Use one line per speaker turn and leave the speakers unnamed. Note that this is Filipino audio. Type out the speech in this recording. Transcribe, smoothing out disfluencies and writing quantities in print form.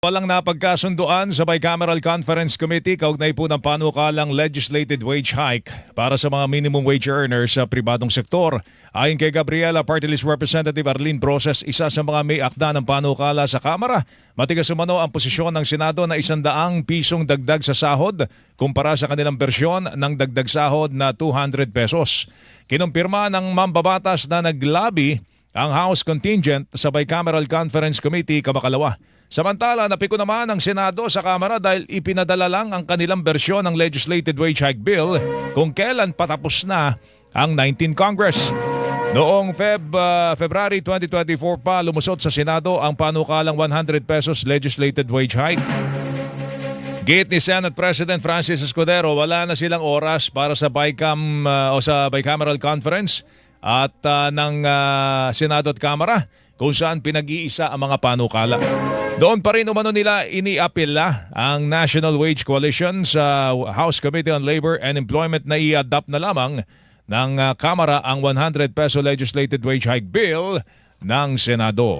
Walang napagkasunduan sa Bicameral Conference Committee kaugnay po ng panukalang legislated wage hike para sa mga minimum wage earners sa pribadong sektor. Ayon kay Gabriela, Party List Representative Arlene Broses, isa sa mga may akda ng panukala sa Kamara, matigas umano ang posisyon ng Senado na 100 pisong dagdag sa sahod kumpara sa kanilang bersyon ng dagdag sahod na 200 pesos. Kinumpirma ng mambabatas na naglabi ang House contingent sa Bicameral Conference Committee kamakalawa. Samantala, napiko naman ang Senado sa Kamara dahil ipinadala lang ang kanilang bersyon ng legislated wage hike bill kung kailan patapos na ang 19th Congress. Noong February 2024 pa lumusot sa Senado ang panukalang 100 pesos legislated wage hike. Gate ni Senate President Francis Escudero, wala na silang oras para sa Bicameral Conference at ng Senado at Kamara kung saan pinag-iisa ang mga panukala. Doon pa rin umano nila iniapila ang National Wage Coalition sa House Committee on Labor and Employment na i-adopt na lamang ng Kamara ang 100 peso legislated wage hike bill ng Senado.